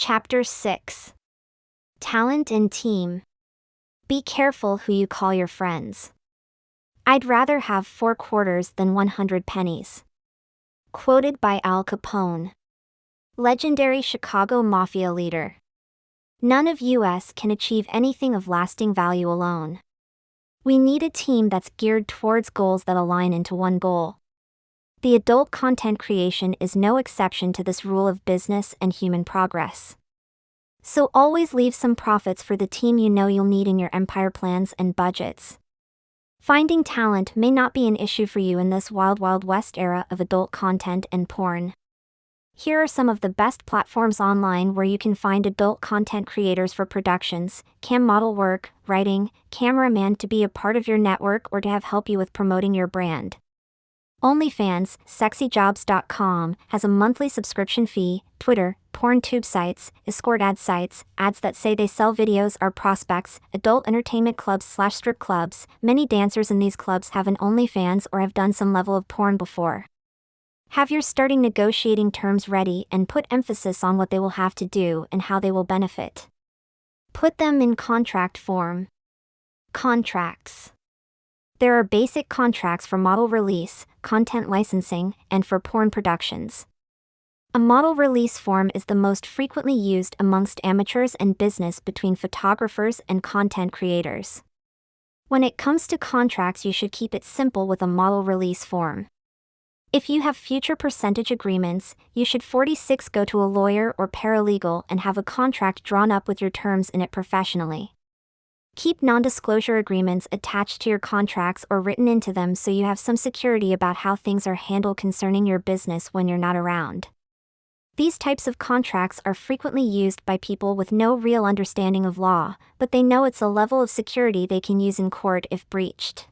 Chapter 6. Talent and Team. Be careful who you call your friends. I'd rather have 4 quarters than 100 pennies. Quoted by Al Capone. Legendary Chicago Mafia leader. None of us can achieve anything of lasting value alone. We need a team that's geared towards goals that align into one goal. The adult content creation is no exception to this rule of business and human progress. So always leave some profits for the team you know you'll need in your empire plans and budgets. Finding talent may not be an issue for you in this wild west era of adult content and porn. Here are some of the best platforms online where you can find adult content creators for productions, cam model work, writing, cameraman to be a part of your network or to have help you with promoting your brand. OnlyFans, sexyjobs.com, has a monthly subscription fee. Twitter, porn tube sites, escort ad sites, ads that say they sell videos are prospects, adult entertainment clubs/strip clubs. Many dancers in these clubs have an OnlyFans or have done some level of porn before. Have your starting negotiating terms ready and put emphasis on what they will have to do and how they will benefit. Put them in contract form. Contracts. There are basic contracts for model release, content licensing, and for porn productions. A model release form is the most frequently used amongst amateurs and business between photographers and content creators. When it comes to contracts, you should keep it simple with a model release form. If you have future percentage agreements, you should 46 go to a lawyer or paralegal and have a contract drawn up with your terms in it professionally. Keep non-disclosure agreements attached to your contracts or written into them so you have some security about how things are handled concerning your business when you're not around. These types of contracts are frequently used by people with no real understanding of law, but they know it's a level of security they can use in court if breached.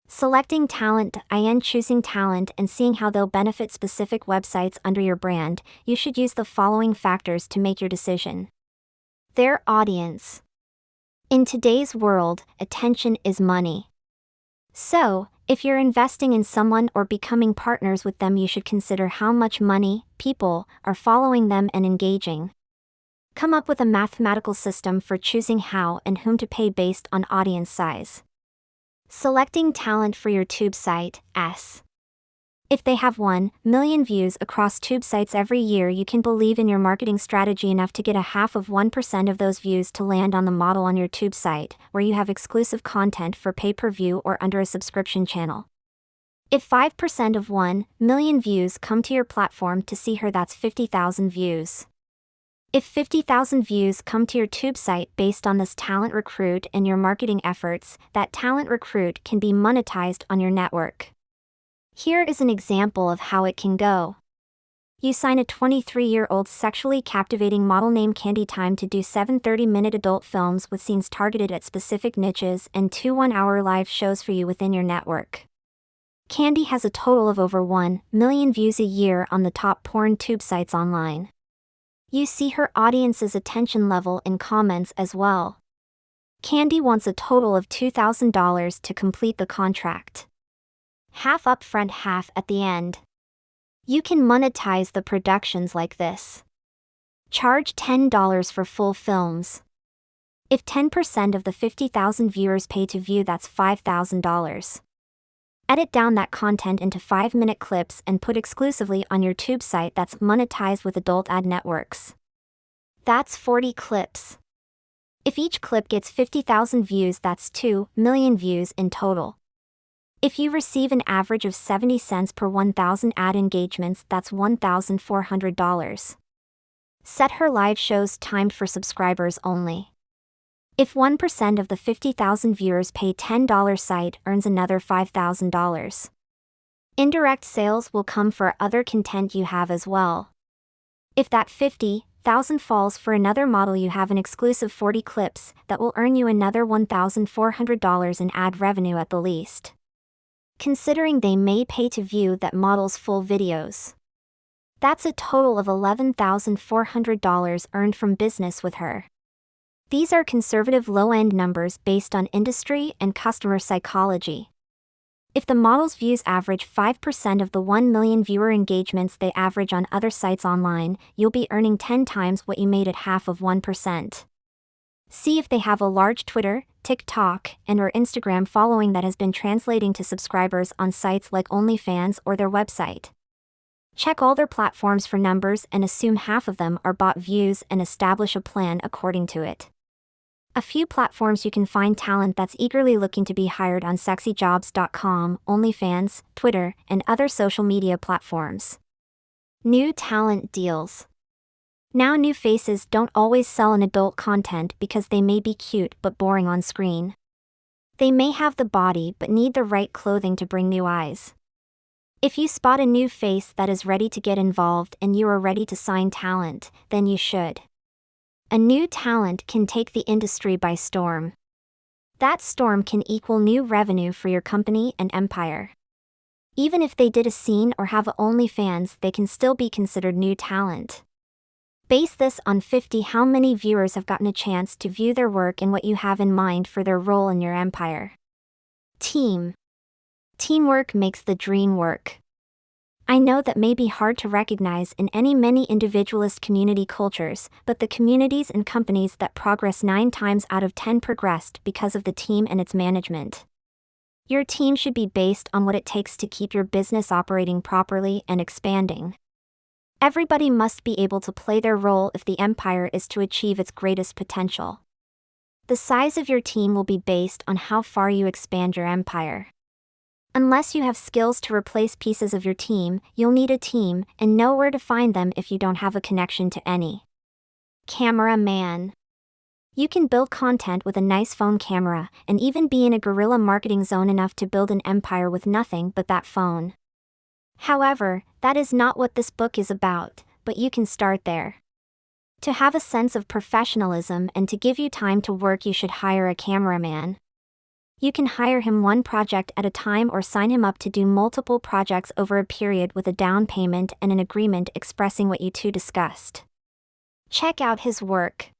Selecting talent, choosing talent and seeing how they'll benefit specific websites under your brand, you should use the following factors to make your decision. Their audience. In today's world, attention is money. So, if you're investing in someone or becoming partners with them, you should consider how much money people are following them and engaging. Come up with a mathematical system for choosing how and whom to pay based on audience size. Selecting talent for your tube site. If they have 1 million views across tube sites every year, you can believe in your marketing strategy enough to get 0.5% of those views to land on the model on your tube site, where you have exclusive content for pay-per-view or under a subscription channel. If 5% of 1 million views come to your platform to see her, that's 50,000 views. If 50,000 views come to your tube site based on this talent recruit and your marketing efforts, that talent recruit can be monetized on your network. Here is an example of how it can go. You sign a 23-year-old sexually captivating model named Candy Time to do 7 30-minute adult films with scenes targeted at specific niches and 2 one-hour live shows for you within your network. Candy has a total of over 1 million views a year on the top porn tube sites online. You see her audience's attention level in comments as well. Candy wants a total of $2,000 to complete the contract. Half upfront, half at the end. You can monetize the productions like this. Charge $10 for full films. If 10% of the 50,000 viewers pay to view, that's $5,000. Edit down that content into 5-minute clips and put exclusively on your tube site that's monetized with adult ad networks. That's 40 clips. If each clip gets 50,000 views, that's 2 million views in total. If you receive an average of 70 cents per 1,000 ad engagements, that's $1,400. Set her live shows timed for subscribers only. If 1% of the 50,000 viewers pay $10, site earns another $5,000. Indirect sales will come for other content you have as well. If that 50,000 falls for another model, you have an exclusive 40 clips that will earn you another $1,400 in ad revenue at the least. Considering they may pay to view that model's full videos. That's a total of $11,400 earned from business with her. These are conservative low-end numbers based on industry and customer psychology. If the model's views average 5% of the 1 million viewer engagements they average on other sites online, you'll be earning 10 times what you made at half of 1%. See if they have a large Twitter, TikTok, and/or Instagram following that has been translating to subscribers on sites like OnlyFans or their website. Check all their platforms for numbers and assume half of them are bot views and establish a plan according to it. A few platforms you can find talent that's eagerly looking to be hired on sexyjobs.com, OnlyFans, Twitter, and other social media platforms. New talent deals. Now new faces don't always sell in adult content because they may be cute but boring on screen. They may have the body but need the right clothing to bring new eyes. If you spot a new face that is ready to get involved and you are ready to sign talent, then you should. A new talent can take the industry by storm. That storm can equal new revenue for your company and empire. Even if they did a scene or have OnlyFans, they can still be considered new talent. Base this on 50 how many viewers have gotten a chance to view their work and what you have in mind for their role in your empire. Team. Teamwork makes the dream work. I know that may be hard to recognize in many individualist community cultures, but the communities and companies that progress 9 times out of 10 progressed because of the team and its management. Your team should be based on what it takes to keep your business operating properly and expanding. Everybody must be able to play their role if the empire is to achieve its greatest potential. The size of your team will be based on how far you expand your empire. Unless you have skills to replace pieces of your team, you'll need a team and know where to find them if you don't have a connection to any. Cameraman. You can build content with a nice phone camera and even be in a guerrilla marketing zone enough to build an empire with nothing but that phone. However, that is not what this book is about, but you can start there. To have a sense of professionalism and to give you time to work, you should hire a cameraman. You can hire him one project at a time or sign him up to do multiple projects over a period with a down payment and an agreement expressing what you two discussed. Check out his work.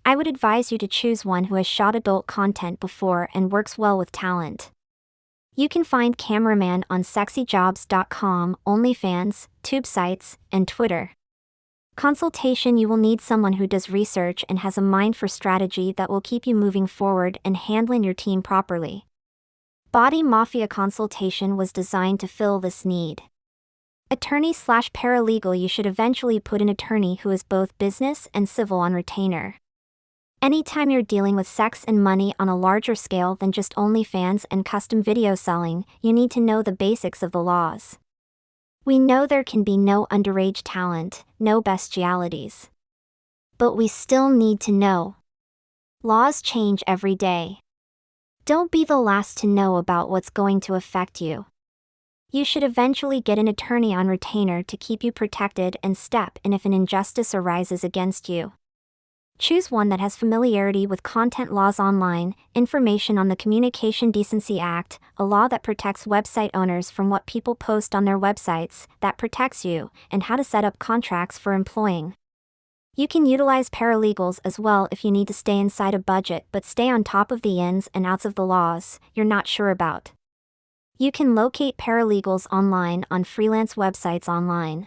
I would advise you to choose one who has shot adult content before and works well with talent. You can find cameraman on sexyjobs.com, OnlyFans, tube sites, and Twitter. Consultation. You will need someone who does research and has a mind for strategy that will keep you moving forward and handling your team properly. Body Mafia consultation was designed to fill this need. Attorney/paralegal. You should eventually put an attorney who is both business and civil on retainer. Anytime you're dealing with sex and money on a larger scale than just OnlyFans and custom video selling, you need to know the basics of the laws. We know there can be no underage talent, no bestialities. But we still need to know. Laws change every day. Don't be the last to know about what's going to affect you. You should eventually get an attorney on retainer to keep you protected and step in if an injustice arises against you. Choose one that has familiarity with content laws online, information on the Communication Decency Act, a law that protects website owners from what people post on their websites, that protects you, and how to set up contracts for employing. You can utilize paralegals as well if you need to stay inside a budget but stay on top of the ins and outs of the laws you're not sure about. You can locate paralegals online on freelance websites online.